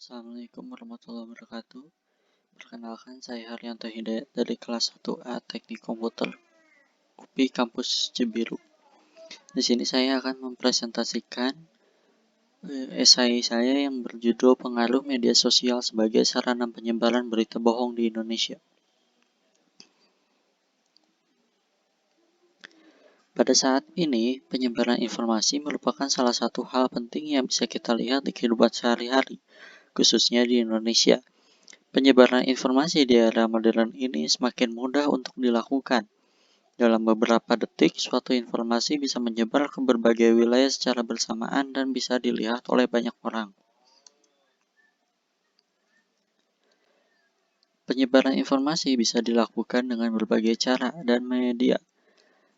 Assalamualaikum warahmatullahi wabarakatuh. Perkenalkan, saya Haryanto Hidayat dari kelas 1A Teknik Komputer UPI Kampus Cibiru. Di sini saya akan mempresentasikan esai saya yang berjudul Pengaruh Media Sosial sebagai Sarana Penyebaran Berita Bohong di Indonesia. Pada saat ini, penyebaran informasi merupakan salah satu hal penting yang bisa kita lihat di kehidupan sehari-hari, khususnya di Indonesia. Penyebaran informasi di era modern ini semakin mudah untuk dilakukan. Dalam beberapa detik, suatu informasi bisa menyebar ke berbagai wilayah secara bersamaan dan bisa dilihat oleh banyak orang. Penyebaran informasi bisa dilakukan dengan berbagai cara dan media.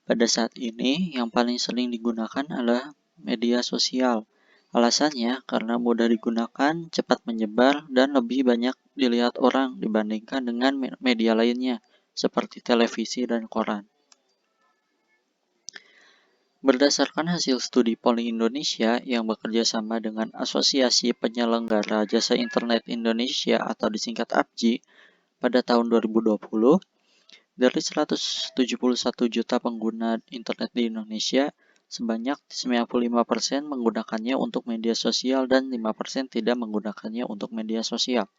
Pada saat ini, yang paling sering digunakan adalah media sosial. Alasannya karena mudah digunakan, cepat menyebar, dan lebih banyak dilihat orang dibandingkan dengan media lainnya, seperti televisi dan koran. Berdasarkan hasil studi Polling Indonesia yang bekerja sama dengan Asosiasi Penyelenggara Jasa Internet Indonesia atau disingkat APJI pada tahun 2020, dari 171 juta pengguna internet di Indonesia, sebanyak 95% menggunakannya untuk media sosial dan 5% tidak menggunakannya untuk media sosial.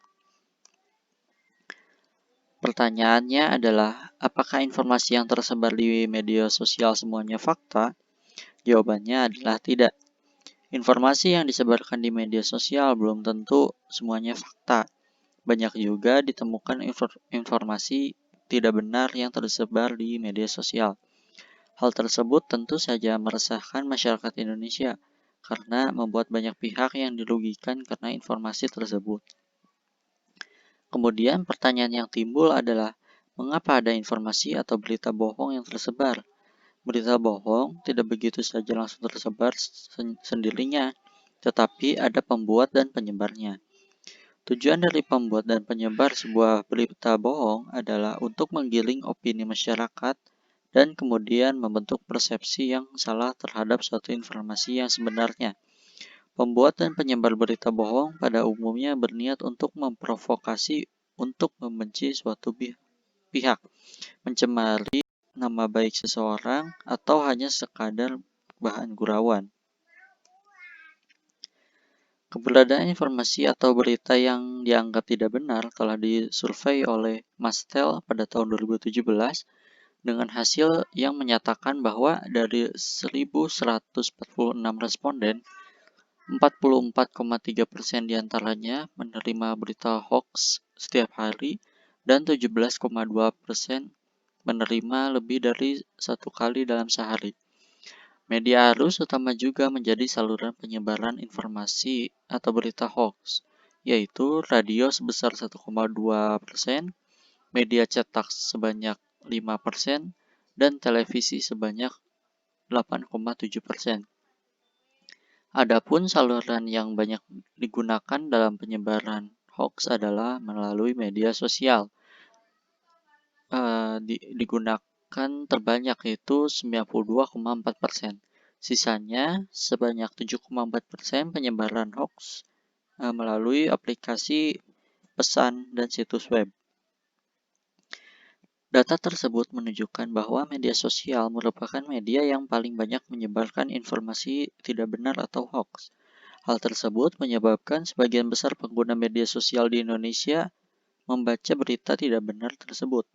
Pertanyaannya adalah, apakah informasi yang tersebar di media sosial semuanya fakta? Jawabannya adalah tidak. Informasi yang disebarkan di media sosial belum tentu semuanya fakta. Banyak juga ditemukan informasi tidak benar yang tersebar di media sosial. Hal tersebut tentu saja meresahkan masyarakat Indonesia karena membuat banyak pihak yang dirugikan karena informasi tersebut. Kemudian pertanyaan yang timbul adalah, mengapa ada informasi atau berita bohong yang tersebar? Berita bohong tidak begitu saja langsung tersebar sendirinya, tetapi ada pembuat dan penyebarnya. Tujuan dari pembuat dan penyebar sebuah berita bohong adalah untuk menggiring opini masyarakat dan kemudian membentuk persepsi yang salah terhadap suatu informasi yang sebenarnya. Pembuat dan penyebar berita bohong pada umumnya berniat untuk memprovokasi untuk membenci suatu pihak, mencemari nama baik seseorang, atau hanya sekadar bahan gurauan. Keberadaan informasi atau berita yang dianggap tidak benar telah disurvei oleh Mastel pada tahun 2017 dengan hasil yang menyatakan bahwa dari 1.146 responden, 44,3% diantaranya menerima berita hoax setiap hari dan 17,2% menerima lebih dari satu kali dalam sehari. Media arus utama juga menjadi saluran penyebaran informasi atau berita hoax, yaitu radio sebesar 1,2%, media cetak sebanyak 5%, dan televisi sebanyak 8,7%. Adapun saluran yang banyak digunakan dalam penyebaran hoax adalah melalui media sosial. Digunakan terbanyak yaitu 92,4%. Sisanya sebanyak 7,4% penyebaran hoax melalui aplikasi pesan dan situs web. Data tersebut menunjukkan bahwa media sosial merupakan media yang paling banyak menyebarkan informasi tidak benar atau hoax. Hal tersebut menyebabkan sebagian besar pengguna media sosial di Indonesia membaca berita tidak benar tersebut.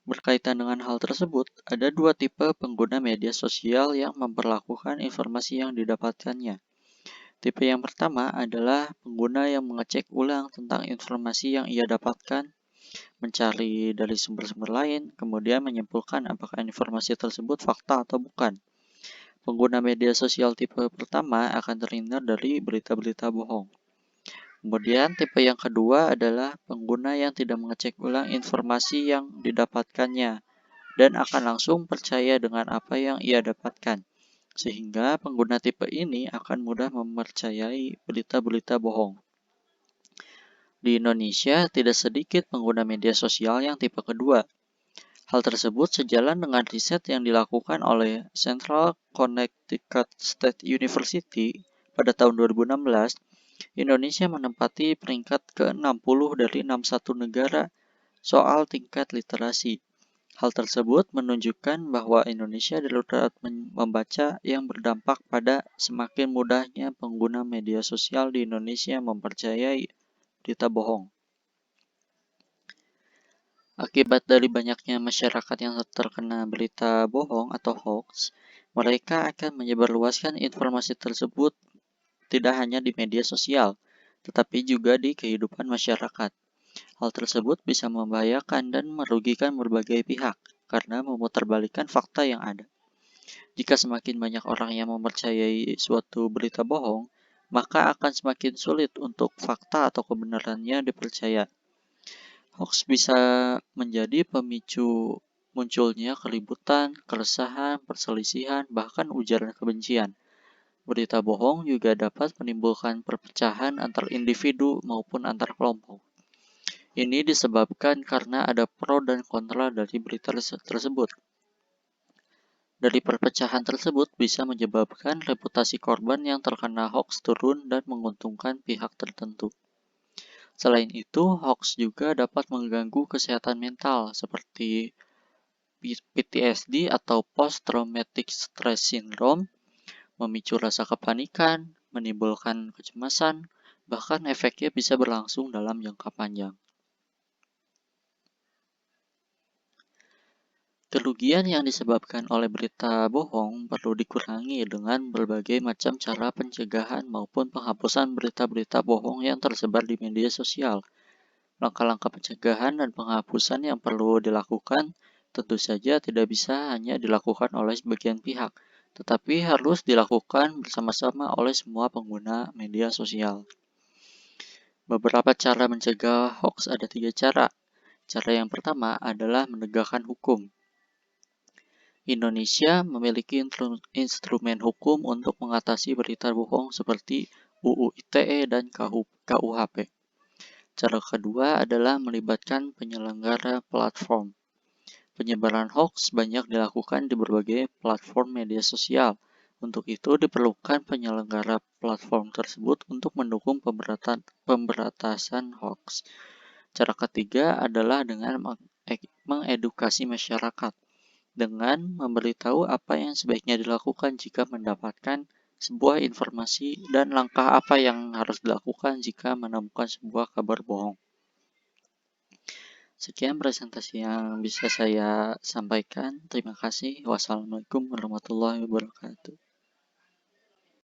Berkaitan dengan hal tersebut, ada dua tipe pengguna media sosial yang memperlakukan informasi yang didapatkannya. Tipe yang pertama adalah pengguna yang mengecek ulang tentang informasi yang ia dapatkan, mencari dari sumber-sumber lain, kemudian menyimpulkan apakah informasi tersebut fakta atau bukan. Pengguna media sosial tipe pertama akan terhindar dari berita-berita bohong. Kemudian tipe yang kedua adalah pengguna yang tidak mengecek ulang informasi yang didapatkannya dan akan langsung percaya dengan apa yang ia dapatkan. Sehingga pengguna tipe ini akan mudah mempercayai berita-berita bohong. Di Indonesia, tidak sedikit pengguna media sosial yang tipe kedua. Hal tersebut sejalan dengan riset yang dilakukan oleh Central Connecticut State University pada tahun 2016, Indonesia menempati peringkat ke-60 dari 61 negara soal tingkat literasi. Hal tersebut menunjukkan bahwa Indonesia darurat membaca yang berdampak pada semakin mudahnya pengguna media sosial di Indonesia mempercayai berita bohong. Akibat dari banyaknya masyarakat yang terkena berita bohong atau hoax, mereka akan menyebarluaskan informasi tersebut tidak hanya di media sosial, tetapi juga di kehidupan masyarakat. Hal tersebut bisa membahayakan dan merugikan berbagai pihak karena memutarbalikkan fakta yang ada. Jika semakin banyak orang yang mempercayai suatu berita bohong, maka akan semakin sulit untuk fakta atau kebenarannya dipercaya. Hoax bisa menjadi pemicu munculnya keributan, keresahan, perselisihan, bahkan ujaran kebencian. Berita bohong juga dapat menimbulkan perpecahan antar individu maupun antar kelompok. Ini disebabkan karena ada pro dan kontra dari berita tersebut. Dari perpecahan tersebut bisa menyebabkan reputasi korban yang terkena hoax turun dan menguntungkan pihak tertentu. Selain itu, hoax juga dapat mengganggu kesehatan mental seperti PTSD atau Post Traumatic Stress Syndrome, memicu rasa kepanikan, menimbulkan kecemasan, bahkan efeknya bisa berlangsung dalam jangka panjang. Kerugian yang disebabkan oleh berita bohong perlu dikurangi dengan berbagai macam cara pencegahan maupun penghapusan berita-berita bohong yang tersebar di media sosial. Langkah-langkah pencegahan dan penghapusan yang perlu dilakukan tentu saja tidak bisa hanya dilakukan oleh sebagian pihak, tetapi harus dilakukan bersama-sama oleh semua pengguna media sosial. Beberapa cara mencegah hoax ada 3 cara. Cara yang pertama adalah menegakkan hukum. Indonesia memiliki instrumen hukum untuk mengatasi berita bohong seperti UU ITE dan KUHP. Cara kedua adalah melibatkan penyelenggara platform. Penyebaran hoax banyak dilakukan di berbagai platform media sosial. Untuk itu diperlukan penyelenggara platform tersebut untuk mendukung pemberantasan hoax. Cara ketiga adalah dengan mengedukasi masyarakat, dengan memberitahu apa yang sebaiknya dilakukan jika mendapatkan sebuah informasi dan langkah apa yang harus dilakukan jika menemukan sebuah kabar bohong. Sekian presentasi yang bisa saya sampaikan. Terima kasih. Wassalamualaikum warahmatullahi wabarakatuh.